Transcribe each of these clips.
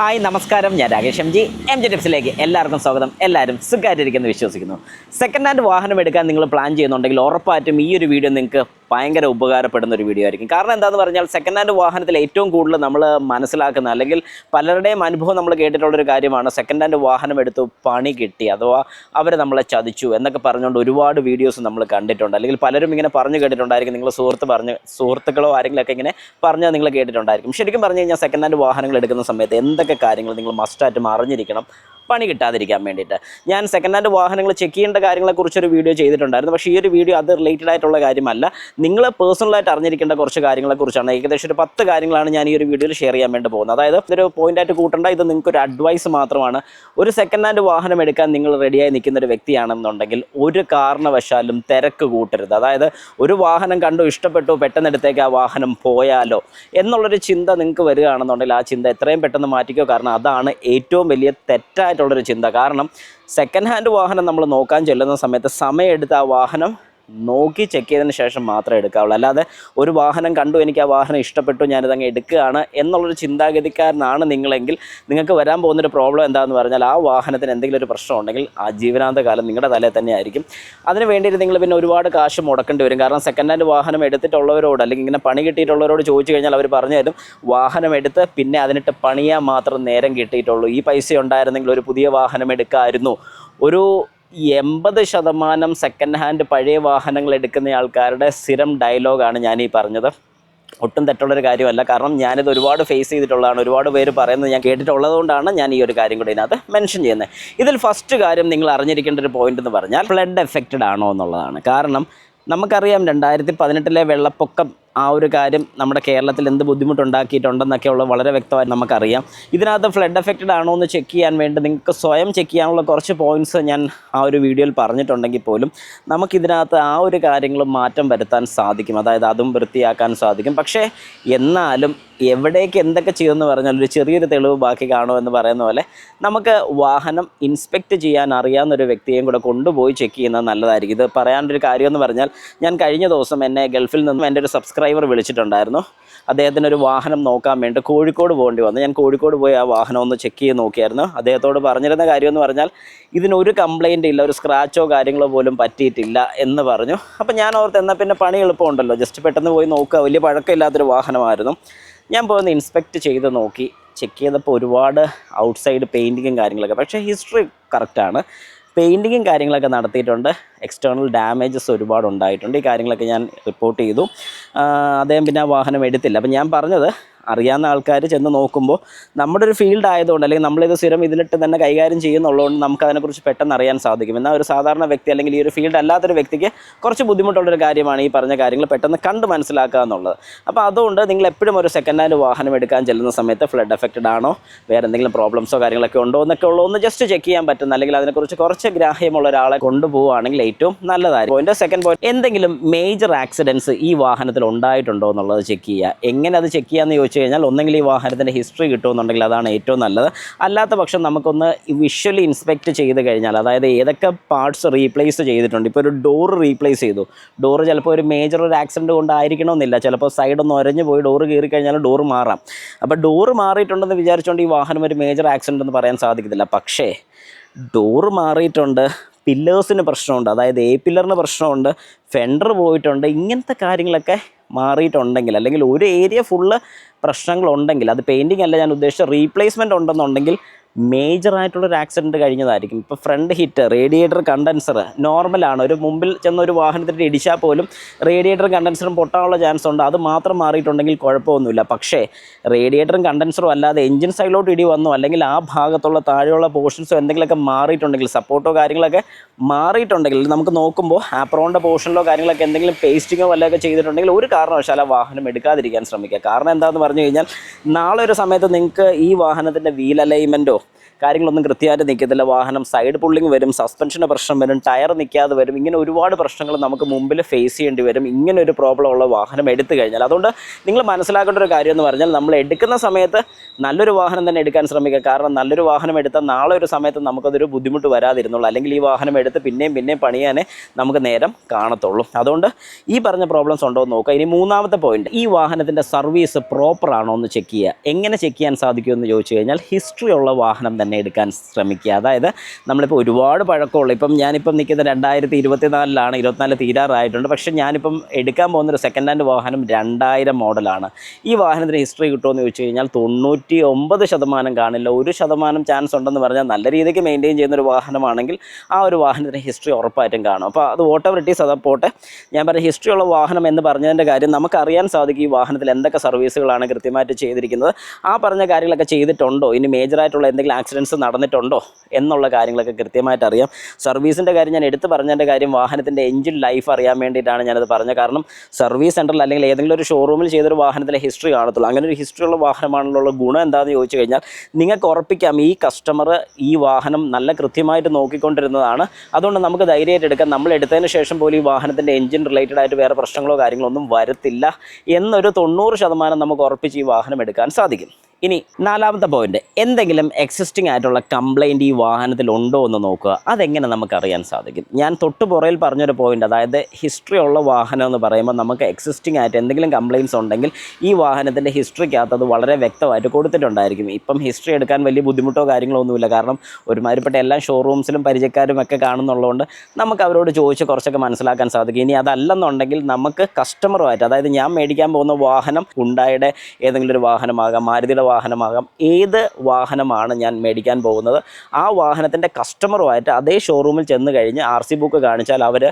Hi നമസ്കാരം, ഞാൻ Rakesh M J ടിപ്സിലേക്ക് എല്ലാവർക്കും സ്വാഗതം. എല്ലാവരും സുഖമായിട്ടിരിക്കുന്നു വിശ്വസിക്കുന്നു. സെക്കൻഡ് ഹാൻഡ് വാഹനം എടുക്കാൻ നിങ്ങൾ പ്ലാൻ ചെയ്യുന്നുണ്ടെങ്കിൽ ഉറപ്പായിട്ടും ഈ ഒരു വീഡിയോ നിങ്ങൾക്ക് ഭയങ്കര ഉപകാരപ്പെടുന്ന ഒരു വീഡിയോ ആയിരിക്കും. കാരണം എന്താണെന്ന് പറഞ്ഞാൽ സെക്കൻഡ് ഹാൻഡ് വാഹനത്തിൽ ഏറ്റവും കൂടുതൽ നമ്മൾ മനസ്സിലാക്കുന്ന അല്ലെങ്കിൽ പലരുടെയും അനുഭവം നമ്മൾ കേട്ടിട്ടുള്ളൊരു കാര്യമാണ്, സെക്കൻഡ് ഹാൻഡ് വാഹനം എടുത്തു പണി കിട്ടി അഥവാ അവർ നമ്മളെ ചതിച്ചു എന്നൊക്കെ പറഞ്ഞുകൊണ്ട് ഒരുപാട് വീഡിയോസ് നമ്മൾ കണ്ടിട്ടുണ്ട്. അല്ലെങ്കിൽ പലരും ഇങ്ങനെ പറഞ്ഞു കേട്ടിട്ടുണ്ടായിരിക്കും. നിങ്ങൾ സുഹൃത്തുക്കളോ ആരെങ്കിലുമൊക്കെ ഇങ്ങനെ പറഞ്ഞാൽ നിങ്ങൾ കേട്ടിട്ടുണ്ടായിരിക്കും. ശരിക്കും പറഞ്ഞു കഴിഞ്ഞാൽ സെക്കൻഡ് ഹാൻഡ് വാഹനങ്ങൾ എടുക്കുന്ന സമയത്ത് എന്തൊക്കെ കാര്യങ്ങൾ നിങ്ങൾ മസ്റ്റായിട്ടും അറിഞ്ഞിരിക്കണം പണി കിട്ടാതിരിക്കാൻ വേണ്ടിയിട്ട്. ഞാൻ സെക്കൻഡ് ഹാൻഡ് വാഹനങ്ങൾ ചെക്ക് ചെയ്യേണ്ട കാര്യങ്ങളെക്കുറിച്ചൊരു വീഡിയോ ചെയ്തിട്ടുണ്ടായിരുന്നു. പക്ഷേ ഈ ഒരു വീഡിയോ അത് റിലേറ്റഡ് ആയിട്ടുള്ള കാര്യമല്ല, നിങ്ങൾ പേഴ്സണലായിട്ട് അറിഞ്ഞിരിക്കേണ്ട കുറച്ച് കാര്യങ്ങളെക്കുറിച്ചാണ്. ഏകദേശം ഒരു 10 കാര്യങ്ങളാണ് ഞാൻ ഈ ഒരു വീഡിയോയിൽ ഷെയർ ചെയ്യാൻ വേണ്ടി പോകുന്നത്. അതായത് ഇതൊരു പോയിൻ്റായിട്ട് കൂട്ടേണ്ട, ഇത് നിങ്ങൾക്കൊരു അഡ്വൈസ് മാത്രമാണ്. ഒരു സെക്കൻഡ് ഹാൻഡ് വാഹനം എടുക്കാൻ നിങ്ങൾ റെഡിയായി നിൽക്കുന്ന ഒരു വ്യക്തിയാണെന്നുണ്ടെങ്കിൽ ഒരു കാരണവശാലും തിരക്ക് കൂട്ടരുത്. അതായത് ഒരു വാഹനം കണ്ടു ഇഷ്ടപ്പെട്ടു പെട്ടെന്ന് എടുത്തേക്ക് ആ വാഹനം പോയാലോ എന്നുള്ളൊരു ചിന്ത നിങ്ങൾക്ക് വരികയാണെന്നുണ്ടെങ്കിൽ ആ ചിന്ത എത്രയും പെട്ടെന്ന് മാറ്റിക്കോ. കാരണം അതാണ് ഏറ്റവും വലിയ തെറ്റായിട്ടുള്ളൊരു ചിന്ത. കാരണം സെക്കൻഡ് ഹാൻഡ് വാഹനം നമ്മൾ നോക്കാൻ ചെല്ലുന്ന സമയത്ത് സമയമെടുത്ത് ആ വാഹനം നോക്കി ചെക്ക് ചെയ്തതിന് ശേഷം മാത്രമേ എടുക്കാവുള്ളൂ. അല്ലാതെ ഒരു വാഹനം കണ്ടു, എനിക്ക് ആ വാഹനം ഇഷ്ടപ്പെട്ടു, ഞാനിതങ്ങ് എടുക്കുകയാണ് എന്നുള്ളൊരു ചിന്താഗതിക്കാരനാണ് നിങ്ങളെങ്കിൽ നിങ്ങൾക്ക് വരാൻ പോകുന്നൊരു പ്രോബ്ലം എന്താണെന്ന് പറഞ്ഞാൽ ആ വാഹനത്തിന് എന്തെങ്കിലും ഒരു പ്രശ്നം ഉണ്ടെങ്കിൽ ആ ജീവനാന്ത കാലം നിങ്ങളുടെ തലയിൽ തന്നെ ആയിരിക്കും. അതിന് വേണ്ടിയിട്ട് നിങ്ങൾ പിന്നെ ഒരുപാട് കാശ് മുടക്കേണ്ടി വരും. കാരണം സെക്കൻഡ് ഹാൻഡ് വാഹനം എടുത്തിട്ടുള്ളവരോട് അല്ലെങ്കിൽ ഇങ്ങനെ പണി കിട്ടിയിട്ടുള്ളവരോട് ചോദിച്ചു കഴിഞ്ഞാൽ അവർ പറഞ്ഞു തരും, വാഹനം എടുത്ത് പിന്നെ അതിനിട്ട് പണിയാൻ മാത്രം നേരം കിട്ടിയിട്ടുള്ളൂ. ഈ പൈസ ഉണ്ടായിരുന്നെങ്കിൽ ഒരു പുതിയ വാഹനം എടുക്കാമായിരുന്നു. ഒരു 80% സെക്കൻഡ് ഹാൻഡ് പഴയ വാഹനങ്ങൾ എടുക്കുന്ന ആൾക്കാരുടെ സ്ഥിരം ഡയലോഗാണ് ഞാനീ പറഞ്ഞത്. ഒട്ടും തെറ്റുള്ളൊരു കാര്യമല്ല. കാരണം ഞാനിത് ഒരുപാട് ഫേസ് ചെയ്തിട്ടുള്ളതാണ്. ഒരുപാട് പേര് പറയുന്നത് ഞാൻ കേട്ടിട്ടുള്ളതുകൊണ്ടാണ് ഞാൻ ഈ ഒരു കാര്യം കൂടി ഇതിനകത്ത് മെൻഷൻ ചെയ്യുന്നത്. ഇതിൽ ഫസ്റ്റ് കാര്യം നിങ്ങൾ അറിഞ്ഞിരിക്കേണ്ട ഒരു പോയിന്റ് എന്ന് പറഞ്ഞാൽ ഫ്ലഡ് എഫക്റ്റഡ് ആണോ എന്നുള്ളതാണ്. കാരണം നമുക്കറിയാം 2018 വെള്ളപ്പൊക്കം ആ ഒരു കാര്യം നമ്മുടെ കേരളത്തിൽ എന്ത് ബുദ്ധിമുട്ടുണ്ടാക്കിയിട്ടുണ്ടെന്നൊക്കെയുള്ള വളരെ വ്യക്തമായിട്ട് നമുക്കറിയാം. ഇതിനകത്ത് ഫ്ലഡ് എഫക്റ്റഡ് ആണോ എന്ന് ചെക്ക് ചെയ്യാൻ വേണ്ടി നിങ്ങൾക്ക് സ്വയം ചെക്ക് ചെയ്യാനുള്ള കുറച്ച് പോയിൻറ്റ്സ് ഞാൻ ആ ഒരു വീഡിയോയിൽ പറഞ്ഞിട്ടുണ്ടെങ്കിൽ പോലും നമുക്കിതിനകത്ത് ആ ഒരു കാര്യങ്ങൾ മാറ്റം വരുത്താൻ സാധിക്കും. അതായത് അതും വൃത്തിയാക്കാൻ സാധിക്കും. പക്ഷേ എന്നാലും എവിടേക്ക് എന്തൊക്കെ ചെയ്യുമെന്ന് പറഞ്ഞാൽ ഒരു ചെറിയൊരു തെളിവ് ബാക്കി കാണുമെന്ന് പറയുന്ന പോലെ നമുക്ക് വാഹനം ഇൻസ്പെക്റ്റ് ചെയ്യാൻ അറിയാവുന്നൊരു വ്യക്തിയെയും കൂടെ കൊണ്ടുപോയി ചെക്ക് ചെയ്യുന്നത് നല്ലതായിരിക്കും. ഇത് പറയാനൊരു കാര്യമെന്ന് പറഞ്ഞാൽ ഞാൻ കഴിഞ്ഞ ദിവസം എന്നെ ഗൾഫിൽ നിന്നും എൻ്റെ ഒരു സബ്സ്ക്രൈബർ വിളിച്ചിട്ടുണ്ടായിരുന്നു. അദ്ദേഹത്തിനൊരു വാഹനം നോക്കാൻ വേണ്ടി കോഴിക്കോട് പോകേണ്ടി വന്നു. ഞാൻ കോഴിക്കോട് പോയി ആ വാഹനം ഒന്ന് ചെക്ക് ചെയ്ത് നോക്കിയായിരുന്നു. അദ്ദേഹത്തോട് പറഞ്ഞിരുന്ന കാര്യമെന്ന് പറഞ്ഞാൽ ഇതിനൊരു കംപ്ലയിൻ്റ് ഇല്ല, ഒരു സ്ക്രാച്ചോ കാര്യങ്ങളോ പോലും പറ്റിയിട്ടില്ല എന്ന് പറഞ്ഞു. അപ്പം ഞാൻ ഓർത്ത് എന്നാൽ പിന്നെ പണി എളുപ്പമുണ്ടല്ലോ, ജസ്റ്റ് പെട്ടെന്ന് പോയി നോക്കുക. വലിയ പഴക്കമില്ലാത്തൊരു വാഹനമായിരുന്നു. ഞാൻ പോയി ഇൻസ്പെക്റ്റ് ചെയ്ത് നോക്കി. ചെക്ക് ചെയ്തപ്പോൾ ഒരുപാട് ഔട്ട്സൈഡ് പെയിൻറ്റിങ്ങും കാര്യങ്ങളൊക്കെ, പക്ഷേ ഹിസ്റ്ററി കറക്റ്റാണ്. പെയിൻറ്റിങ്ങും കാര്യങ്ങളൊക്കെ നടത്തിയിട്ടുണ്ട്. എക്സ്റ്റേണൽ ഡാമേജസ് ഒരുപാട് ഉണ്ടായിട്ടുണ്ട്. ഈ കാര്യങ്ങളൊക്കെ ഞാൻ റിപ്പോർട്ട് ചെയ്തു. അദ്ദേഹം പിന്നെ ആ വാഹനം എടുത്തില്ല. അപ്പം ഞാൻ പറഞ്ഞത്, അറിയാവുന്ന ആൾക്കാർ ചെന്ന് നോക്കുമ്പോൾ നമ്മുടെ ഒരു ഫീൽഡ് ആയതുകൊണ്ട് അല്ലെങ്കിൽ നമ്മളിത് സ്ഥിരം ഇതിലിട്ട് തന്നെ കൈകാര്യം ചെയ്യുന്നുള്ളതുകൊണ്ട് നമുക്കതിനെക്കുറിച്ച് പെട്ടെന്ന് അറിയാൻ സാധിക്കും. എന്നാൽ ഒരു സാധാരണ വ്യക്തി അല്ലെങ്കിൽ ഈ ഒരു ഫീൽഡ് അല്ലാത്തൊരു വ്യക്തിക്ക് കുറച്ച് ബുദ്ധിമുട്ടുള്ളൊരു കാര്യമാണ് ഈ പറഞ്ഞ കാര്യങ്ങൾ പെട്ടെന്ന് കണ്ട് മനസ്സിലാക്കുക എന്നുള്ളത്. അപ്പോൾ അതുകൊണ്ട് നിങ്ങൾ എപ്പോഴും ഒരു സെക്കൻഡ് ഹാൻഡ് വാഹനം എടുക്കാൻ ചെല്ലുന്ന സമയത്ത് ഫ്ലഡ് എഫക്റ്റഡ് ആണോ, വേറെ എന്തെങ്കിലും പ്രോബ്ലംസോ കാര്യങ്ങളൊക്കെ ഉണ്ടോ എന്നൊക്കെ ഉള്ളൂ ഒന്ന് ജസ്റ്റ് ചെക്ക് ചെയ്യാൻ പറ്റുന്ന, അല്ലെങ്കിൽ അതിനെക്കുറിച്ച് കുറച്ച് ഗ്രാഹ്യമുള്ള ഒരാളെ കൊണ്ടുപോവുകയാണെങ്കിൽ ഏറ്റവും നല്ലതായിരിക്കും. സെക്കൻഡ് പോയിന്റ്, എന്തെങ്കിലും മേജർ ആക്സിഡൻസ് ഈ വാഹനത്തിൽ ഉണ്ടായിട്ടുണ്ടോ എന്നുള്ളത് ചെക്ക് ചെയ്യുക. എങ്ങനെ അത് ചെക്ക് ചെയ്യാമെന്ന് ചോദിച്ചു കഴിഞ്ഞാൽ ഒന്നെങ്കിൽ ഈ വാഹനത്തിൻ്റെ ഹിസ്റ്ററി കിട്ടുമെന്നുണ്ടെങ്കിൽ അതാണ് ഏറ്റവും നല്ലത്. അല്ലാത്ത പക്ഷം നമുക്കൊന്ന് വിഷ്വലി ഇൻസ്പെക്റ്റ് ചെയ്ത് കഴിഞ്ഞാൽ, അതായത് ഏതൊക്കെ പാർട്സ് റീപ്ലേസ് ചെയ്തിട്ടുണ്ട്. ഇപ്പോൾ ഒരു ഡോറ് റീപ്ലേസ് ചെയ്തു, ഡോറ് ചിലപ്പോൾ ഒരു മേജർ ഒരു ആക്സിഡൻറ്റ് കൊണ്ടായിരിക്കണമെന്നില്ല, ചിലപ്പോൾ സൈഡൊന്ന് ഉരഞ്ഞു പോയി ഡോറ് കയറി കഴിഞ്ഞാൽ ഡോറ് മാറാം. അപ്പോൾ ഡോറ് മാറിയിട്ടുണ്ടെന്ന് വിചാരിച്ചുകൊണ്ട് ഈ വാഹനം ഒരു മേജർ ആക്സിഡൻ്റ് എന്ന് പറയാൻ സാധിക്കത്തില്ല. പക്ഷേ ഡോറ് മാറിയിട്ടുണ്ട്, പില്ലേഴ്സിന് പ്രശ്നമുണ്ട്, അതായത് എ പില്ലറിന് പ്രശ്നമുണ്ട്, ഫെൻഡർ പോയിട്ടുണ്ട്, ഇങ്ങനത്തെ കാര്യങ്ങളൊക്കെ മാറിയിട്ടുണ്ടെങ്കിൽ അല്ലെങ്കിൽ ഒരു ഏരിയ ഫുള്ള് പ്രശ്നങ്ങളുണ്ടെങ്കിൽ, അത് പെയിൻറ്റിങ് അല്ല ഞാൻ ഉദ്ദേശിച്ച, റീപ്ലേസ്മെൻറ്റ് ഉണ്ടെന്നുണ്ടെങ്കിൽ മേജറായിട്ടുള്ളൊരു ആക്സിഡൻറ്റ് കഴിഞ്ഞതായിരിക്കും. ഇപ്പോൾ ഫ്രണ്ട് ഹിറ്റ്, റേഡിയേറ്റർ കണ്ടൻസർ നോർമലാണ്. ഒരു മുമ്പിൽ ചെന്ന ഒരു വാഹനത്തിൻ്റെ ഇടിച്ചാൽ പോലും റേഡിയേറ്ററും കണ്ടൻസറും പൊട്ടാനുള്ള ചാൻസ് ഉണ്ട്. അത് മാത്രം മാറിയിട്ടുണ്ടെങ്കിൽ കുഴപ്പമൊന്നുമില്ല. പക്ഷേ റേഡിയേറ്ററും കണ്ടൻസറും അല്ലാതെ എഞ്ചിൻ സൈഡിലോട്ട് ഇടി വന്നു, അല്ലെങ്കിൽ ആ ഭാഗത്തുള്ള താഴെയുള്ള പോർഷൻസോ എന്തെങ്കിലുമൊക്കെ മാറിയിട്ടുണ്ടെങ്കിൽ, സപ്പോർട്ടോ കാര്യങ്ങളൊക്കെ മാറിയിട്ടുണ്ടെങ്കിൽ, നമുക്ക് നോക്കുമ്പോൾ ആപ്രോണിൻ്റെ പോർഷനിലോ കാര്യങ്ങളൊക്കെ എന്തെങ്കിലും പേസ്റ്റിങ്ങോ വല്ലതൊക്കെ ചെയ്തിട്ടുണ്ടെങ്കിൽ ഒരു കാരണവശാലും ആ വാഹനം എടുക്കാതിരിക്കാൻ ശ്രമിക്കുക. കാരണം എന്താണെന്ന് പറഞ്ഞു കഴിഞ്ഞാൽ നാളെ ഒരു സമയത്ത് നിങ്ങൾക്ക് ഈ വാഹനത്തിൻ്റെ വീൽ അലൈൻമെൻറ്റോ കാര്യങ്ങളൊന്നും കൃത്യമായിട്ട് നിൽക്കത്തില്ല. വാഹനം സൈഡ് പുള്ളിങ് വരും, സസ്പെൻഷന് പ്രശ്നം വരും, ടയർ നിൽക്കാതെ വരും. ഇങ്ങനെ ഒരുപാട് പ്രശ്നങ്ങൾ നമുക്ക് മുമ്പിൽ ഫേസ് ചെയ്യേണ്ടി വരും ഇങ്ങനെ ഒരു പ്രോബ്ലം ഉള്ള വാഹനം എടുത്തു കഴിഞ്ഞാൽ. അതുകൊണ്ട് നിങ്ങൾ മനസ്സിലാക്കേണ്ട ഒരു കാര്യം എന്ന് പറഞ്ഞാൽ, നമ്മൾ എടുക്കുന്ന സമയത്ത് നല്ലൊരു വാഹനം തന്നെ എടുക്കാൻ ശ്രമിക്കുക. കാരണം നല്ലൊരു വാഹനം എടുത്താൽ നാളെ ഒരു സമയത്ത് നമുക്കതൊരു ബുദ്ധിമുട്ട് വരാതിരുന്നുള്ളൂ. അല്ലെങ്കിൽ ഈ വാഹനം എടുത്ത് പിന്നെയും പണിയാനേ നമുക്ക് നേരം കാണത്തുള്ളൂ. അതുകൊണ്ട് ഈ പറഞ്ഞ പ്രോബ്ലംസ് ഉണ്ടോ എന്ന് നോക്കുക. ഇനി മൂന്നാമത്തെ പോയിന്റ്, ഈ വാഹനത്തിൻ്റെ സർവീസ് പ്രോപ്പർ ആണോ എന്ന് ചെക്ക് ചെയ്യുക. എങ്ങനെ ചെക്ക് ചെയ്യാൻ സാധിക്കുമെന്ന് ചോദിച്ചു കഴിഞ്ഞാൽ ഹിസ്റ്ററി ഉള്ള വാഹനം തന്നെ എടുക്കാൻ ശ്രമിക്കുക. അതായത് നമ്മളിപ്പോൾ ഒരുപാട് പഴക്കമുള്ള, ഞാനിപ്പം നിൽക്കുന്ന 2024 24 തീരാറായിട്ടുണ്ട്. പക്ഷേ ഞാനിപ്പം എടുക്കാൻ പോകുന്നൊരു സെക്കൻഡ് ഹാൻഡ് വാഹനം 2000 മോഡലാണ്. ഈ വാഹനത്തിന് ഹിസ്റ്ററി കിട്ടുമെന്ന് ചോദിച്ചു കഴിഞ്ഞാൽ 99% കാണില്ല. 1% ചാൻസ് ഉണ്ടെന്ന് പറഞ്ഞാൽ നല്ല രീതിക്ക് മെയിൻറ്റെയിൻ ചെയ്യുന്നൊരു വാഹനമാണെങ്കിൽ ആ ഒരു വാഹനത്തിന് ഹിസ്റ്ററി ഉറപ്പായിട്ടും കാണും. അപ്പോൾ അത് വോട്ടെവർ ഇറ്റ് ഈസ്, അതപ്പോട്ടെ. ഞാൻ പറഞ്ഞ ഹിസ്റ്ററി ഉള്ള വാഹനം എന്ന് പറഞ്ഞതിൻ്റെ കാര്യം നമുക്കറിയാൻ സാധിക്കും ഈ വാഹനത്തിൽ എന്തൊക്കെ സർവീസുകളാണ് കൃത്യമായിട്ട് ചെയ്തിരിക്കുന്നത്, ആ പറഞ്ഞ കാര്യങ്ങളൊക്കെ ചെയ്തിട്ടുണ്ടോ, ഇനി മേജറായിട്ടുള്ള എന്തെങ്കിലും ആക്സിഡൻറ്റ്സ് നടന്നിട്ടുണ്ടോ എന്നുള്ള കാര്യങ്ങളൊക്കെ കൃത്യമായിട്ട് അറിയാം. സർവീസിൻ്റെ കാര്യം ഞാൻ എടുത്ത് പറഞ്ഞതിൻ്റെ കാര്യം വാഹനത്തിൻ്റെ എഞ്ചിൻ ലൈഫ് അറിയാൻ വേണ്ടിയിട്ടാണ് ഞാനത് പറഞ്ഞത്. കാരണം സർവീസ് സെൻറ്ററിൽ അല്ലെങ്കിൽ ഏതെങ്കിലും ഒരു ഷോറൂമിൽ ചെയ്തൊരു വാഹനത്തിലെ ഹിസ്റ്ററി കാണത്തുള്ളൂ. അങ്ങനെ ഒരു ഹിസ്റ്ററി ഉള്ള വാഹനമാണുള്ള ഗുണം എന്താണെന്ന് ചോദിച്ചു കഴിഞ്ഞാൽ നിങ്ങൾക്ക് ഉറപ്പിക്കാം ഈ കസ്റ്റമർ ഈ വാഹനം നല്ല കൃത്യമായിട്ട് നോക്കിക്കൊണ്ടിരുന്നതാണ്. അതുകൊണ്ട് നമുക്ക് ധൈര്യമായിട്ട് എടുക്കാം, നമ്മൾ എടുത്തതിന് ശേഷം പോലും ഈ വാഹനത്തിൻ്റെ എഞ്ചിൻ റിലേറ്റഡ് ആയിട്ട് വേറെ പ്രശ്നങ്ങളോ കാര്യങ്ങളോ ഒന്നും വരത്തില്ല എന്നൊരു 90% നമുക്ക് ഉറപ്പിച്ച് ഈ വാഹനം എടുക്കാൻ സാധിക്കും. ഇനി 4ാമത്തെ പോയിന്റ്, എന്തെങ്കിലും എക്സിസ്റ്റിംഗ് ആയിട്ടുള്ള കംപ്ലൈൻറ്റ് ഈ വാഹനത്തിൽ ഉണ്ടോ എന്ന് നോക്കുക. അതെങ്ങനെ നമുക്കറിയാൻ സാധിക്കും? ഞാൻ തൊട്ട് പുറയിൽ പറഞ്ഞൊരു പോയിന്റ്, അതായത് ഹിസ്റ്ററി ഉള്ള വാഹനം എന്ന് പറയുമ്പോൾ നമുക്ക് എക്സിസ്റ്റിംഗ് ആയിട്ട് എന്തെങ്കിലും കംപ്ലയിൻറ്റ്സ് ഉണ്ടെങ്കിൽ ഈ വാഹനത്തിൻ്റെ ഹിസ്റ്ററിക്കകത്ത് അത് വളരെ വ്യക്തമായിട്ട് കൊടുത്തിട്ടുണ്ടായിരിക്കും. ഇപ്പം ഹിസ്റ്ററി എടുക്കാൻ വലിയ ബുദ്ധിമുട്ടോ കാര്യങ്ങളോ ഒന്നുമില്ല. കാരണം ഒരുമാതിരിപ്പെട്ട എല്ലാ ഷോറൂംസിലും പരിചയക്കാരും ഒക്കെ കാണുന്നുള്ളതുകൊണ്ട് നമുക്ക് അവരോട് ചോദിച്ച് കുറച്ചൊക്കെ മനസ്സിലാക്കാൻ സാധിക്കും. ഇനി അതല്ലെന്നുണ്ടെങ്കിൽ നമുക്ക് കസ്റ്റമറുമായിട്ട്, അതായത് ഞാൻ മേടിക്കാൻ പോകുന്ന വാഹനം ഹുണ്ടായുടെ ഏതെങ്കിലും ഒരു വാഹനമാകാം, മാരുതിയുടെ വാഹനമാകാം, ഏത് വാഹനമാണ് ഞാൻ മേടിക്കാൻ പോകുന്നത് ആ വാഹനത്തിൻ്റെ കസ്റ്റമറുമായിട്ട് അതേ ഷോറൂമിൽ ചെന്ന് കഴിഞ്ഞ് RC ബുക്ക് കാണിച്ചാൽ അവർ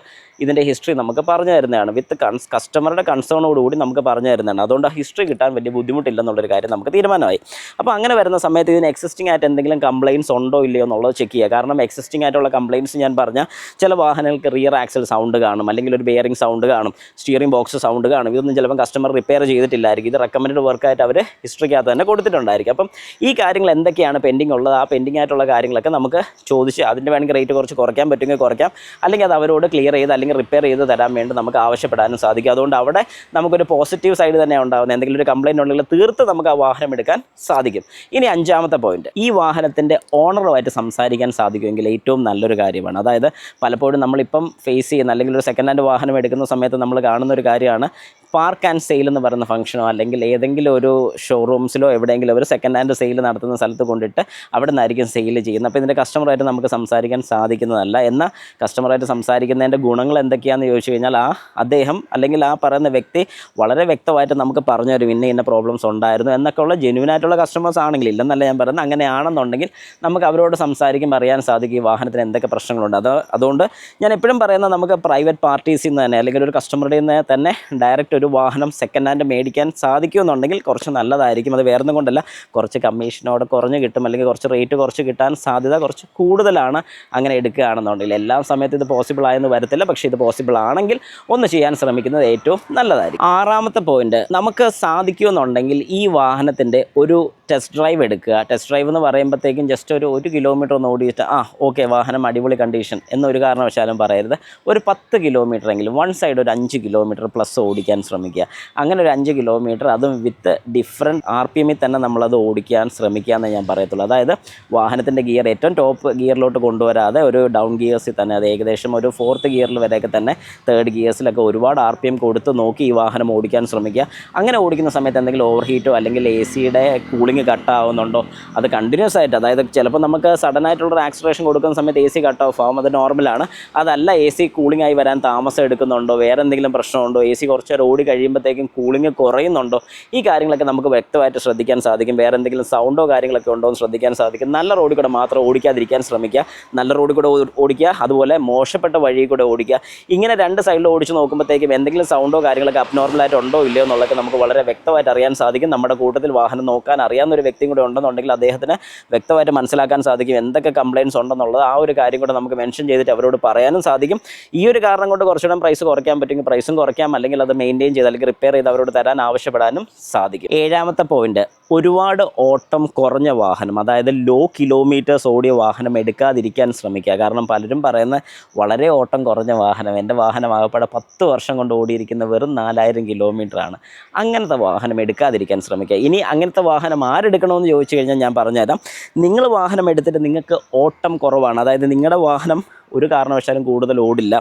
ഇതിൻ്റെ ഹിസ്റ്ററി നമുക്ക് പറഞ്ഞു തരുന്നതാണ്. വിത്ത് കസ്റ്റമറുടെ കൺസേണോടുകൂടി നമുക്ക് പറഞ്ഞു തരുന്നതാണ്. അതുകൊണ്ട് ആ ഹിസ്റ്ററി കിട്ടാൻ വലിയ ബുദ്ധിമുട്ടില്ലെന്നുള്ളൊരു കാര്യം നമുക്ക് തീരുമാനമായി. അപ്പോൾ അങ്ങനെ വരുന്ന സമയത്ത് ഇതിന് എക്സിസ്റ്റിംഗ് ആയിട്ട് എന്തെങ്കിലും കംപ്ലയിൻറ്റ്സ് ഉണ്ടോ ഇല്ലയോ എന്നുള്ളത് ചെക്ക് ചെയ്യുക. കാരണം എക്സിസ്റ്റിംഗ് ആയിട്ടുള്ള കംപ്ലയിൻറ്റ്സ് ഞാൻ പറഞ്ഞാൽ ചില വാഹനങ്ങൾക്ക് റിയർ ആക്സൽ സൗണ്ട് കാണും, അല്ലെങ്കിൽ ഒരു ബെയറിംഗ് സൗണ്ട് കാണും, സ്റ്റിയറിംഗ് ബോക്സ് സൗണ്ട് കാണും. ഇതൊന്നും ചിലപ്പോൾ കസ്റ്റമർ റിപ്പയർ ചെയ്തിട്ടില്ലായിരിക്കും. ഇത് റെക്കമെൻഡ് വർക്കായിട്ട് അവർ ഹിസ്റ്ററിക്കകത്ത് തന്നെ കൊടുത്തിട്ടുണ്ടായിരിക്കും. അപ്പം ഈ കാര്യങ്ങൾ എന്തൊക്കെയാണ് പെൻഡിങ് ഉള്ളത്, ആ പെൻഡിങ് ആയിട്ടുള്ള കാര്യങ്ങളൊക്കെ നമുക്ക് ചോദിച്ച് അതിൻ്റെ വേണമെങ്കിൽ റേറ്റ് കുറച്ച് കുറയ്ക്കാൻ പറ്റുമെങ്കിൽ കുറയ്ക്കാം, അല്ലെങ്കിൽ അത് അവരോട് ക്ലിയർ ചെയ്ത് അല്ലെങ്കിൽ റിപ്പയർ ചെയ്ത് തരാൻ വേണ്ടി നമുക്ക് ആവശ്യപ്പെടാനും സാധിക്കും. അതുകൊണ്ട് അവിടെ നമുക്കൊരു പോസിറ്റീവ് സൈഡ് തന്നെ ഉണ്ടാകുന്നത്. എന്തെങ്കിലും ഒരു കംപ്ലയിൻറ്റ് ഉണ്ടെങ്കിൽ തീർത്ത് നമുക്ക് ആ വാഹനം എടുക്കാൻ സാധിക്കും. ഇനി 5ാമത്തെ പോയിന്റ്, ഈ വാഹനത്തിൻ്റെ ഓണറുമായിട്ട് സംസാരിക്കാൻ സാധിക്കുമെങ്കിൽ ഏറ്റവും നല്ലൊരു കാര്യമാണ്. അതായത് പലപ്പോഴും നമ്മളിപ്പം ഫേസ് ചെയ്യുന്ന അല്ലെങ്കിൽ ഒരു സെക്കൻഡ് ഹാൻഡ് വാഹനം എടുക്കുന്ന സമയത്ത് നമ്മൾ കാണുന്ന ഒരു കാര്യമാണ് പാർക്ക് ആൻഡ് സെയിൽ എന്ന് പറയുന്ന ഫംഗ്ഷനോ അല്ലെങ്കിൽ ഏതെങ്കിലും ഒരു ഷോറൂംസിലോ എവിടെയെങ്കിലും ഒരു സെക്കൻഡ് ഹാൻഡ് സെയിൽ നടത്തുന്ന സ്ഥലത്ത് കൊണ്ടിട്ട് അവിടെ നിന്നായിരിക്കും സെയിൽ ചെയ്യുന്നത്. അപ്പോൾ ഇതിൻ്റെ കസ്റ്റമറായിട്ട് നമുക്ക് സംസാരിക്കാൻ സാധിക്കുന്നതല്ല. എന്നാൽ കസ്റ്റമറായിട്ട് സംസാരിക്കുന്നതിൻ്റെ ഗുണങ്ങൾ എന്തൊക്കെയാണെന്ന് ചോദിച്ചു കഴിഞ്ഞാൽ അദ്ദേഹം അല്ലെങ്കിൽ ആ പറയുന്ന വ്യക്തി വളരെ വ്യക്തമായിട്ട് നമുക്ക് പറഞ്ഞു തരും ഇന്ന പ്രോബ്ലംസ് ഉണ്ടായിരുന്നു എന്നൊക്കെ ഉള്ള ജെന്യുവനായിട്ടുള്ള കസ്റ്റമേഴ്സ് ആണെങ്കിൽ, ഇല്ലെന്നല്ല ഞാൻ പറയുന്നത്, അങ്ങനെയാണെന്നുണ്ടെങ്കിൽ നമുക്ക് അവരോട് സംസാരിക്കുമ്പോൾ അറിയാൻ സാധിക്കും ഈ വാഹനത്തിന് എന്തൊക്കെ പ്രശ്നങ്ങളുണ്ട്. അതുകൊണ്ട് ഞാൻ എപ്പോഴും പറയുന്നത് നമുക്ക് പ്രൈവറ്റ് പാർട്ടീസിൽ നിന്ന് തന്നെ അല്ലെങ്കിൽ ഒരു കസ്റ്റമറുടെ നിന്ന് തന്നെ ഡയറക്റ്റ് ഒരു വാഹനം സെക്കൻഡ് ഹാൻഡ് മേടിക്കാൻ സാധിക്കുമെന്നുണ്ടെങ്കിൽ കുറച്ച് നല്ലതായിരിക്കും. അത് വേറൊന്നും കൊണ്ടല്ല, കുറച്ച് കമ്മീഷനോട് കുറഞ്ഞ് കിട്ടും, അല്ലെങ്കിൽ കുറച്ച് റേറ്റ് കുറച്ച് കിട്ടാൻ സാധ്യത കുറച്ച് കൂടുതലാണ് അങ്ങനെ എടുക്കുകയാണെന്നുണ്ടെങ്കിൽ. എല്ലാ സമയത്തും ഇത് പോസിബിൾ ആയെന്ന് വരത്തില്ല, പക്ഷേ ഇത് പോസിബിൾ ആണെങ്കിൽ ഒന്ന് ചെയ്യാൻ ശ്രമിക്കുന്നത് ഏറ്റവും നല്ലതായിരിക്കും. 6ാമത്തെ പോയിന്റ്, നമുക്ക് സാധിക്കുമെന്നുണ്ടെങ്കിൽ ഈ വാഹനത്തിൻ്റെ ഒരു ടെസ്റ്റ് ഡ്രൈവ് എടുക്കുക. ടെസ്റ്റ് ഡ്രൈവ് എന്ന് പറയുമ്പോഴത്തേക്കും ജസ്റ്റ് ഒരു 1 കിലോമീറ്റർ ഒന്ന് ഓടിയിട്ട് ഓക്കെ വാഹനം അടിപൊളി കണ്ടീഷൻ എന്നൊരു കാരണവശാലും പറയരുത്. ഒരു 10 കിലോമീറ്റർ എങ്കിലും വൺ സൈഡ് ഒരു 5 കിലോമീറ്റർ പ്ലസ് ഓടിക്കാൻ ശ്രമിക്കുക. അങ്ങനെ ഒരു 5 കിലോമീറ്റർ അതും വിത്ത് ഡിഫറെൻറ്റ് RPM തന്നെ നമ്മളത് ഓടിക്കാൻ ശ്രമിക്കുക എന്നേ ഞാൻ പറയത്തുള്ളൂ. അതായത് വാഹനത്തിൻ്റെ ഗിയർ ഏറ്റവും ടോപ്പ് ഗിയറിലോട്ട് കൊണ്ടുവരാതെ ഒരു ഡൗൺ ഗിയേഴ്സിൽ തന്നെ, അത് ഏകദേശം ഒരു 4th ഗിയറിൽ വരെയൊക്കെ തന്നെ 3rd ഗിയേഴ്സിലൊക്കെ ഒരുപാട് RPM കൊടുത്ത് നോക്കി ഈ വാഹനം ഓടിക്കാൻ ശ്രമിക്കുക. അങ്ങനെ ഓടിക്കുന്ന സമയത്ത് എന്തെങ്കിലും ഓവർ ഹീറ്റോ അല്ലെങ്കിൽ AC-യുടെ കൂളിംഗ് കട്ടാവുന്നുണ്ടോ, അത് കണ്ടിന്യൂസ് ആയിട്ട്, അതായത് ചിലപ്പോൾ നമുക്ക് സഡനായിട്ടുള്ളൊരു ആക്സിലറേഷൻ കൊടുക്കുന്ന സമയത്ത് AC കട്ട് ഓഫ് ആവും, അത് നോർമലാണ്. അതല്ല AC കൂളിംഗ് ആയി വരാൻ താമസം എടുക്കുന്നുണ്ടോ, വേറെ എന്തെങ്കിലും പ്രശ്നമുണ്ടോ, AC കുറച്ച് നേരം ഓടി കഴിയുമ്പോഴത്തേക്കും കൂളിംഗ് കുറയുന്നുണ്ടോ, ഈ കാര്യങ്ങളൊക്കെ നമുക്ക് വ്യക്തമായിട്ട് ശ്രദ്ധിക്കാൻ സാധിക്കും. വേറെ എന്തെങ്കിലും സൗണ്ടോ കാര്യങ്ങളൊക്കെ ഉണ്ടോ എന്ന് ശ്രദ്ധിക്കാൻ സാധിക്കും. നല്ല റോഡിൽ കൂടെ മാത്രം ഓടിക്കാതിരിക്കാൻ ശ്രമിക്കുക. നല്ല റോഡിൽ കൂടെ ഓടിക്കുക, അതുപോലെ മോശപ്പെട്ട വഴിയിൽ കൂടെ ഓടിക്കുക. ഇങ്ങനെ 2 സൈഡിൽ ഓടിച്ച് നോക്കുമ്പോഴത്തേക്കും എന്തെങ്കിലും സൗണ്ടോ കാര്യങ്ങളൊക്കെ അബ്നോർമലായിട്ട് ഉണ്ടോ ഇല്ലയോ എന്നുള്ളതൊക്കെ നമുക്ക് വളരെ വ്യക്തമായിട്ട് അറിയാൻ സാധിക്കും. നമ്മുടെ കൂട്ടത്തിൽ വാഹനം നോക്കാൻ അറിയാവുന്ന ഒരു വ്യക്തിയും കൂടെ ഉണ്ടെന്നുണ്ടെങ്കിൽ അദ്ദേഹത്തിന് വ്യക്തമായിട്ട് മനസ്സിലാക്കാൻ സാധിക്കും എന്തൊക്കെ കംപ്ലയിൻറ്റ്സ് ഉണ്ടെന്നുള്ളത്. ആ ഒരു കാര്യം കൂടെ നമുക്ക് മെൻഷൻ ചെയ്തിട്ട് അവരോട് പറയാനും സാധിക്കും. ഈ ഒരു കാരണം കൊണ്ട് കുറച്ചുകൂടെ പ്രൈസ് കുറയ്ക്കാൻ പറ്റുമെങ്കിൽ പ്രൈസും കുറയ്ക്കാം, അല്ലെങ്കിൽ അത് മെയിൻറ്റെയിൻ ചെയ്ത് അല്ലെങ്കിൽ റിപ്പയർ ചെയ്ത് അവരോട് തരാൻ ആവശ്യപ്പെടാനും സാധിക്കും. 7ാമത്തെ പോയിന്റ്, ഒരുപാട് ഓട്ടം കുറഞ്ഞ വാഹനം, അതായത് ലോ കിലോമീറ്റേഴ്സ് ഓടിയ വാഹനം എടുക്കാതിരിക്കാൻ ശ്രമിക്കുക. കാരണം പലരും പറയുന്ന വളരെ ഓട്ടം കുറഞ്ഞ വാഹനം, എൻ്റെ വാഹനം ആകപ്പാടെ 10 വർഷം കൊണ്ട് ഓടിയിരിക്കുന്ന വെറും 4000 കിലോമീറ്ററാണ്. അങ്ങനത്തെ വാഹനം എടുക്കാതിരിക്കാൻ ശ്രമിക്കുക. ഇനി അങ്ങനത്തെ വാഹനം ആരെടുക്കണമെന്ന് ചോദിച്ചു കഴിഞ്ഞാൽ ഞാൻ പറഞ്ഞുതരാം. നിങ്ങൾ വാഹനം എടുത്തിട്ട് നിങ്ങൾക്ക് ഓട്ടം കുറവാണ്, അതായത് നിങ്ങളുടെ വാഹനം ഒരു കാരണവശാലും കൂടുതൽ ഓടില്ല.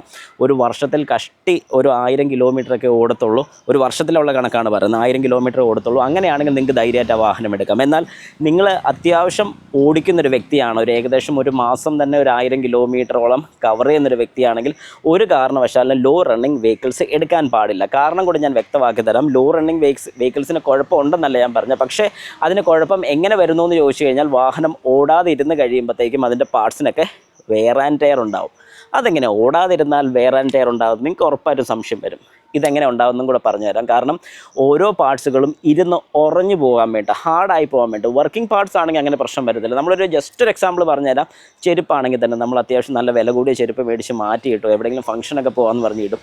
ഒരു വർഷത്തിൽ കഷ്ടി ഒരു 1000 കിലോമീറ്ററൊക്കെ ഓടത്തുള്ളൂ. ഒരു വർഷത്തിലുള്ള കണക്കാണ് പറയുന്നത്, 1000 കിലോമീറ്റർ ഓടത്തുള്ളൂ. അങ്ങനെയാണെങ്കിൽ നിങ്ങൾക്ക് ധൈര്യമായിട്ട് ആ വാഹനം എടുക്കാം. എന്നാൽ നിങ്ങൾ അത്യാവശ്യം ഓടിക്കുന്നൊരു വ്യക്തിയാണ്, ഒരു ഏകദേശം ഒരു മാസം തന്നെ ഒരു 1000 കിലോമീറ്ററോളം കവർ ചെയ്യുന്നൊരു വ്യക്തിയാണെങ്കിൽ ഒരു കാരണവശാലും ലോ റണ്ണിങ് വെഹിക്കിൾസ് എടുക്കാൻ പാടില്ല. കാരണം കൂടി ഞാൻ വ്യക്തമാക്കി തരാം. ലോ റണ്ണിങ് വെഹിക്കിൾസിന് കുഴപ്പമുണ്ടെന്നല്ല ഞാൻ പറഞ്ഞത്, പക്ഷേ അതിന് കുഴപ്പം എങ്ങനെ വരുന്നു എന്ന് ചോദിച്ചു കഴിഞ്ഞാൽ വാഹനം ഓടാതെ ഇരുന്ന് കഴിയുമ്പോഴത്തേക്കും അതിൻ്റെ പാർട്സിനൊക്കെ വെയർ ആൻഡ് ടയർ ഉണ്ടാവും. അതെങ്ങനെ ഓടാതിരുന്നാൽ വെയർ ആൻഡ് ടയർ ഉണ്ടാകും? നിങ്ങൾക്ക് ഉറപ്പായിട്ടും സംശയം വരും. ഇതെങ്ങനെ ഉണ്ടാകുമെന്നും കൂടെ പറഞ്ഞുതരാം. കാരണം ഓരോ പാർട്സുകളും ഇരുന്ന് ഉറഞ്ഞു പോകാൻ വേണ്ടി, ഹാർഡായി പോകാൻ വേണ്ടി. വർക്കിംഗ് പാർട്സ് ആണെങ്കിൽ അങ്ങനെ പ്രശ്നം വരത്തില്ല. നമ്മളൊരു ജസ്റ്റ് ഒരു എക്സാമ്പിൾ പറഞ്ഞുതരാം. ചെരുപ്പാണെങ്കിൽ തന്നെ നമ്മൾ അത്യാവശ്യം നല്ല വില കൂടിയ ചെരുപ്പ് മേടിച്ച് മാറ്റി കിട്ടും, എവിടെയെങ്കിലും ഫംഗ്ഷനൊക്കെ പോകാമെന്ന് പറഞ്ഞ് കിട്ടും.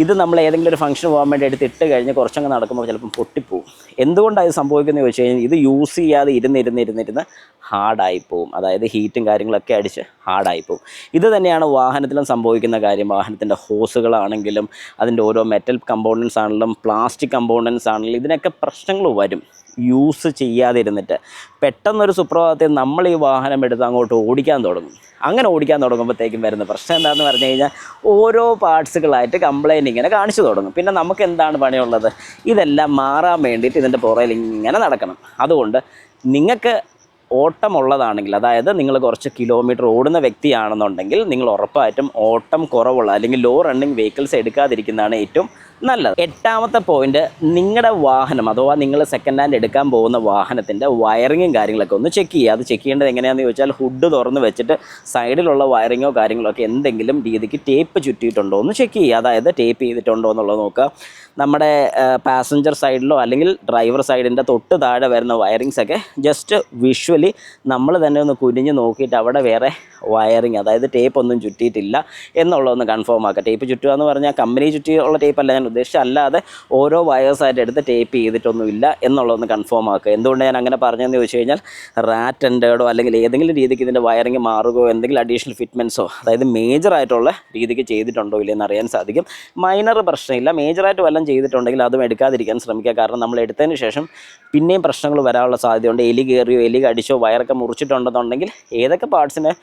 ഇത് നമ്മൾ ഏതെങ്കിലും ഒരു ഫംഗ്ഷൻ പോകാൻ വേണ്ടി എടുത്തിട്ട് കഴിഞ്ഞ് കുറച്ചങ്ങ് നടക്കുമ്പോൾ ചിലപ്പം പൊട്ടിപ്പോവും. എന്തുകൊണ്ടാണ് ഇത് സംഭവിക്കുന്നത് ചോദിച്ചു കഴിഞ്ഞാൽ ഇത് യൂസ് ചെയ്യാതെ ഇരുന്ന് ഹാർഡായി പോവും. അതായത് ഹീറ്റും കാര്യങ്ങളൊക്കെ അടിച്ച് ഹാർഡായി പോവും. ഇത് തന്നെയാണ് വാഹനത്തിലും സംഭവിക്കുന്ന കാര്യം. വാഹനത്തിൻ്റെ ഹോസുകളാണെങ്കിലും അതിൻ്റെ ഓരോ മെറ്റൽ കമ്പോണൻസ് ആണെങ്കിലും പ്ലാസ്റ്റിക് കമ്പോണൻസ് ആണെങ്കിലും ഇതിനൊക്കെ പ്രശ്നങ്ങൾ വരും യൂസ് ചെയ്യാതെ ഇരുന്നിട്ട്. പെട്ടെന്നൊരു സുപ്രഭാതത്തിൽ നമ്മൾ ഈ വാഹനം എടുത്ത് അങ്ങോട്ട് ഓടിക്കാൻ തുടങ്ങും. അങ്ങനെ ഓടിക്കാൻ തുടങ്ങുമ്പോഴത്തേക്കും വരുന്ന പ്രശ്നം എന്താണെന്ന് പറഞ്ഞു കഴിഞ്ഞാൽ ഓരോ പാർട്സുകളായിട്ട് കംപ്ലൈൻറ്റ് ഇങ്ങനെ കാണിച്ചു തുടങ്ങും. പിന്നെ നമുക്ക് എന്താണ് പണിയുള്ളത്? ഇതെല്ലാം മാറാൻ വേണ്ടിയിട്ട് ഇതിൻ്റെ പുറകിൽ ഇങ്ങനെ നടക്കണം. അതുകൊണ്ട് നിങ്ങൾക്ക് ഓട്ടമുള്ളതാണെങ്കിൽ, അതായത് നിങ്ങൾ കുറച്ച് കിലോമീറ്റർ ഓടുന്ന വ്യക്തിയാണെന്നുണ്ടെങ്കിൽ നിങ്ങൾ ഉറപ്പായിട്ടും ഓട്ടം കുറവുള്ള അല്ലെങ്കിൽ ലോ റണ്ണിങ് വെഹിക്കിൾസ് എടുക്കാതിരിക്കുന്നതാണ് ഏറ്റവും നല്ലത്. 8ാമത്തെ പോയിന്റ്, നിങ്ങളുടെ വാഹനം അഥവാ നിങ്ങൾ സെക്കൻഡ് ഹാൻഡ് എടുക്കാൻ പോകുന്ന വാഹനത്തിൻ്റെ വയറിങ്ങും കാര്യങ്ങളൊക്കെ ഒന്ന് ചെക്ക് ചെയ്യുക. അത് ചെക്ക് ചെയ്യേണ്ടത് എങ്ങനെയാണെന്ന് ചോദിച്ചാൽ ഹുഡ് തുറന്ന് വെച്ചിട്ട് സൈഡിലുള്ള വയറിങ്ങോ കാര്യങ്ങളൊക്കെ എന്തെങ്കിലും രീതിക്ക് ടേപ്പ് ചുറ്റിയിട്ടുണ്ടോ എന്ന് ചെക്ക് ചെയ്യുക. അതായത് ടേപ്പ് ചെയ്തിട്ടുണ്ടോ എന്നുള്ളത് നോക്കുക. നമ്മുടെ പാസഞ്ചർ സൈഡിലോ അല്ലെങ്കിൽ ഡ്രൈവർ സൈഡിൻ്റെ തൊട്ട് താഴെ വരുന്ന വയറിങ്സ് ഒക്കെ ജസ്റ്റ് വിഷ്വലി നമ്മൾ തന്നെ ഒന്ന് കുനിഞ്ഞ് നോക്കിയിട്ട് അവിടെ വേറെ വയറിങ്, അതായത് ടേപ്പ് ഒന്നും ചുറ്റിയിട്ടില്ല എന്നുള്ളതൊന്ന് കൺഫേം ആക്കുക. ടേപ്പ് ചുറ്റുക എന്ന് പറഞ്ഞാൽ കമ്പനി ചുറ്റിയുള്ള ടേപ്പല്ല ഞാൻ ഉദ്ദേശിച്ചത്, അല്ലാതെ ഓരോ വയേഴ്സായിട്ട് എടുത്ത് ടേപ്പ് ചെയ്തിട്ടൊന്നുമില്ല എന്നുള്ളതൊന്ന് കൺഫേം ആക്കുക. എന്തുകൊണ്ട് ഞാൻ അങ്ങനെ പറഞ്ഞതെന്ന് ചോദിച്ചു കഴിഞ്ഞാൽ റാറ്റ് എൻഡേഡോ അല്ലെങ്കിൽ ഏതെങ്കിലും രീതിക്ക് ഇതിൻ്റെ വയറിങ് മാറുകയോ എന്തെങ്കിലും അഡീഷണൽ ഫിറ്റ്മെൻറ്റ്സോ അതായത് മേജറായിട്ടുള്ള രീതിക്ക് ചെയ്തിട്ടുണ്ടോ ഇല്ലെന്ന് അറിയാൻ സാധിക്കും. മൈനർ പ്രശ്നമില്ല, മേജറായിട്ട് വല്ലതും ചെയ്തിട്ടുണ്ടെങ്കിൽ അതും എടുക്കാതിരിക്കാൻ ശ്രമിക്കുക. കാരണം നമ്മൾ എടുത്തതിന് ശേഷം പിന്നെയും പ്രശ്നങ്ങൾ വരാനുള്ള സാധ്യതയുണ്ട്. എലി കയറിയോ എലി കടിച്ചോ വയറൊക്കെ മുറിച്ചിട്ടുണ്ടെന്നുണ്ടെങ്കിൽ ഏതൊക്കെ പാർട്സിന്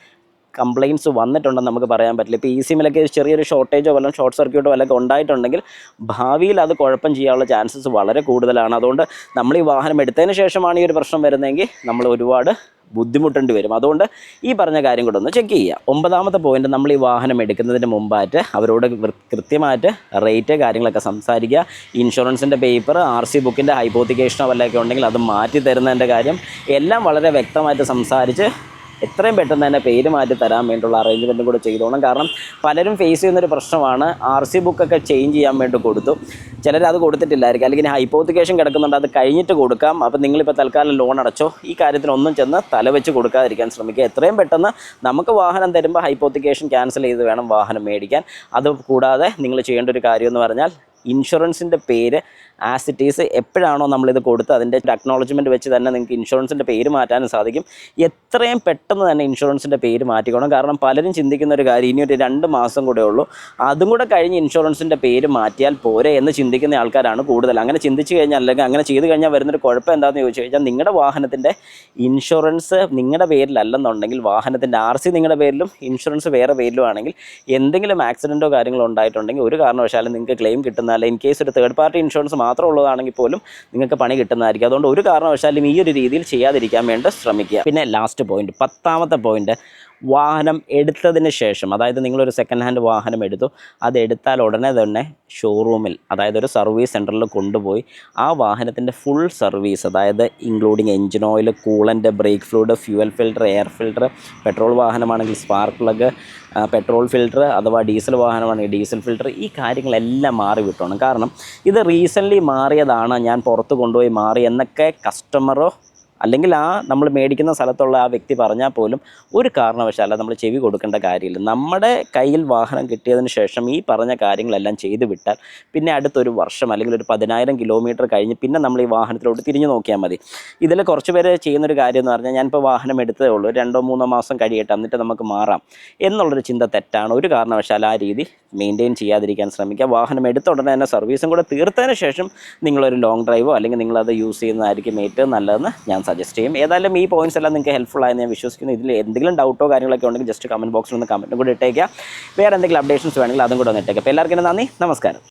കംപ്ലയിൻറ്റ്സ് വന്നിട്ടുണ്ടെന്ന് നമുക്ക് പറയാൻ പറ്റില്ല. ഇപ്പോൾ ECMലൊക്കെ ചെറിയൊരു ഷോർട്ടേജോ വല്ലതും ഷോർട്ട് സർക്യൂട്ടോ വല്ലതൊക്കെ ഉണ്ടായിട്ടുണ്ടെങ്കിൽ ഭാവിയിൽ അത് കുഴപ്പം ചെയ്യാനുള്ള ചാൻസസ് വളരെ കൂടുതലാണ്. അതുകൊണ്ട് നമ്മൾ ഈ വാഹനം എടുത്തതിന് ശേഷമാണ് ഈ ഒരു പ്രശ്നം വരുന്നതെങ്കിൽ നമ്മൾ ഒരുപാട് ബുദ്ധിമുട്ടേണ്ടി വരും. അതുകൊണ്ട് ഈ പറഞ്ഞ കാര്യം കൂടെ ഒന്ന് ചെക്ക് ചെയ്യുക. 9ാമത്തെ പോയിന്റ്, നമ്മൾ ഈ വാഹനം എടുക്കുന്നതിന് മുമ്പായിട്ട് അവരോട് കൃത്യമായിട്ട് റേറ്റ് കാര്യങ്ങളൊക്കെ സംസാരിക്കുക. ഇൻഷുറൻസിൻ്റെ പേപ്പർ, RC ബുക്കിൻ്റെ ഹൈപ്പോത്തിക്കേഷനോ വല്ലതൊക്കെ ഉണ്ടെങ്കിൽ അത് മാറ്റി തരുന്നതിൻ്റെ കാര്യം എല്ലാം വളരെ വ്യക്തമായിട്ട് സംസാരിച്ച് എത്രയും പെട്ടെന്ന് തന്നെ പേര് മാറ്റി തരാൻ വേണ്ടിയുള്ള അറേഞ്ച്മെൻറ്റും കൂടെ ചെയ്തോണം. കാരണം പലരും ഫേസ് ചെയ്യുന്നൊരു പ്രശ്നമാണ്, RC ബുക്കൊക്കെ ചേഞ്ച് ചെയ്യാൻ വേണ്ടി കൊടുത്തു, ചിലർ അത് കൊടുത്തിട്ടില്ലായിരിക്കും, അല്ലെങ്കിൽ ഹൈപ്പോത്തിക്കേഷൻ കിടക്കുന്നുണ്ട്, അത് കഴിഞ്ഞിട്ട് കൊടുക്കാം, അപ്പോൾ നിങ്ങളിപ്പോൾ തൽക്കാലം ലോൺ അടച്ചോ, ഈ കാര്യത്തിനൊന്നും ചെന്ന് തലവെച്ച് കൊടുക്കാതിരിക്കാൻ ശ്രമിക്കുക. എത്രയും പെട്ടെന്ന് നമുക്ക് വാഹനം തരുമ്പോൾ ഹൈപ്പോത്തിക്കേഷൻ ക്യാൻസൽ ചെയ്ത് വേണം വാഹനം മേടിക്കാൻ. അതുകൂടാതെ നിങ്ങൾ ചെയ്യേണ്ട ഒരു കാര്യം എന്ന് പറഞ്ഞാൽ ഇൻഷുറൻസിൻ്റെ പേര് ആസ് ഇറ്റ് ഈസ് എപ്പോഴാണോ നമ്മളിത് കൊടുത്ത് അതിൻ്റെ അക്നോളജ്മെൻറ്റ് വെച്ച് തന്നെ നിങ്ങൾക്ക് ഇൻഷുറൻസിൻ്റെ പേര് മാറ്റാനും സാധിക്കും. എത്രയും പെട്ടെന്ന് തന്നെ ഇൻഷുറൻസിൻ്റെ പേര് മാറ്റിക്കോണം. കാരണം പലരും ചിന്തിക്കുന്ന ഒരു കാര്യം, ഇനി ഒരു 2 മാസം കൂടെ ഉള്ളൂ, അതും കൂടെ കഴിഞ്ഞ് ഇൻഷുറൻസിൻ്റെ പേര് മാറ്റിയാൽ പോരെ എന്ന് ചിന്തിക്കുന്ന ആൾക്കാരാണ് കൂടുതൽ. അങ്ങനെ ചിന്തിച്ച് കഴിഞ്ഞാൽ അല്ലെങ്കിൽ അങ്ങനെ ചെയ്ത് കഴിഞ്ഞാൽ വരുന്നൊരു കുഴപ്പം എന്താണെന്ന് ചോദിച്ചു കഴിഞ്ഞാൽ നിങ്ങളുടെ വാഹനത്തിൻ്റെ ഇൻഷുറൻസ് നിങ്ങളുടെ പേരിലല്ലെന്നുണ്ടെങ്കിൽ വാഹനത്തിൻ്റെ RC നിങ്ങളുടെ പേരിലും ഇൻഷുറൻസ് വേറെ പേരിലും ആണെങ്കിൽ എന്തെങ്കിലും ആക്സിഡൻറ്റോ കാര്യങ്ങളോ ഉണ്ടായിട്ടുണ്ടെങ്കിൽ ഒരു കാരണവശാലും നിങ്ങൾക്ക് ക്ലെയിം കിട്ടുന്നതല്ല. ഇൻ കേസ് ഒരു തേർഡ് പാർട്ടി ഇൻഷുറൻസ് മാത്രം ഉള്ളതാണെങ്കിൽ പോലും നിങ്ങൾക്ക് പണി കിട്ടുന്നതായിരിക്കും. അതുകൊണ്ട് ഒരു കാരണവശാലും ഈ ഒരു രീതിയിൽ ചെയ്യാതിരിക്കാൻ വേണ്ടി ശ്രമിക്കുക. പിന്നെ ലാസ്റ്റ് പോയിന്റ്, 10ാമത്തെ പോയിന്റ്, വാഹനം എടുത്തതിന് ശേഷം, അതായത് നിങ്ങളൊരു സെക്കൻഡ് ഹാൻഡ് വാഹനം എടുത്തു, അത് എടുത്താൽ ഉടനെ തന്നെ ഷോറൂമിൽ, അതായത് ഒരു സർവീസ് സെൻറ്ററിൽ കൊണ്ടുപോയി ആ വാഹനത്തിൻ്റെ ഫുൾ സർവീസ്, അതായത് including engine oil, coolant, brake fluid, fuel filter, air filter, petrol വാഹനമാണെങ്കിൽ സ്പാർക്ക് പ്ലഗ്, പെട്രോൾ ഫിൽറ്റർ അഥവാ ഡീസൽ വാഹനമാണെങ്കിൽ ഡീസൽ ഫിൽറ്റർ, ഈ കാര്യങ്ങളെല്ലാം മാറി വിട്ടോണം. കാരണം ഇത് റീസെൻ്റ്ലി മാറിയതാണ്, ഞാൻ പുറത്ത് കൊണ്ടുപോയി മാറി എന്നൊക്കെ കസ്റ്റമറോ അല്ലെങ്കിൽ നമ്മൾ മേടിക്കുന്ന സ്ഥലത്തുള്ള ആ വ്യക്തി പറഞ്ഞാൽ പോലും ഒരു കാരണവശാലും നമ്മൾ ചെവി കൊടുക്കേണ്ട കാര്യമില്ല. നമ്മുടെ കയ്യിൽ വാഹനം കിട്ടിയതിന് ശേഷം ഈ പറഞ്ഞ കാര്യങ്ങളെല്ലാം ചെയ്ത് വിട്ടാൽ പിന്നെ അടുത്തൊരു വർഷം അല്ലെങ്കിൽ ഒരു 10,000 കിലോമീറ്റർ കഴിഞ്ഞ് പിന്നെ നമ്മൾ ഈ വാഹനത്തിലോട്ട് തിരിഞ്ഞു നോക്കിയാൽ മതി. ഇതിൽ കുറച്ച് പേര് ചെയ്യുന്നൊരു കാര്യം എന്ന് പറഞ്ഞാൽ ഞാനിപ്പോൾ വാഹനം എടുത്തതേ ഉള്ളൂ, 2-3 മാസം കഴിയട്ടെ എന്നിട്ട് നമുക്ക് മാറാം എന്നുള്ളൊരു ചിന്ത തെറ്റാണ്. ഒരു കാരണവശാലും ആ രീതി മെയിൻറ്റെയിൻ ചെയ്യാതിരിക്കാൻ ശ്രമിക്കുക. വാഹനം എടുത്ത ഉടനെ തന്നെ സർവീസും കൂടെ തീർത്തതിന് ശേഷം നിങ്ങളൊരു ലോങ് ഡ്രൈവോ അല്ലെങ്കിൽ നിങ്ങളത് യൂസ് ചെയ്യുന്നതായിരിക്കും ഏറ്റവും നല്ലതെന്ന് ഞാൻ സജസ്റ്റ് ചെയ്യും. ഏതായാലും ഈ പോയിൻറ്റ്സ് എല്ലാം നിങ്ങൾക്ക് ഹെൽപ്ഫുൾ ആയെന്ന് ഞാൻ വിശ്വസിക്കുന്നു. ഇതിൽ എന്തെങ്കിലും ഡൗട്ടോ കാര്യങ്ങളൊക്കെ ഉണ്ടെങ്കിൽ ജസ്റ്റ് കമൻറ്റ് ബോക്സിൽ ഒന്ന് കമൻറ്റും കൂടി ഇട്ടേക്കുക. വേറെ എന്തെങ്കിലും അപ്ഡേഷൻസ് വേണമെങ്കിൽ അതും കൂടെ ഒന്ന് ഇട്ടേക്കുക. അപ്പോൾ എല്ലാവർക്കും നന്ദി, നമസ്കാരം.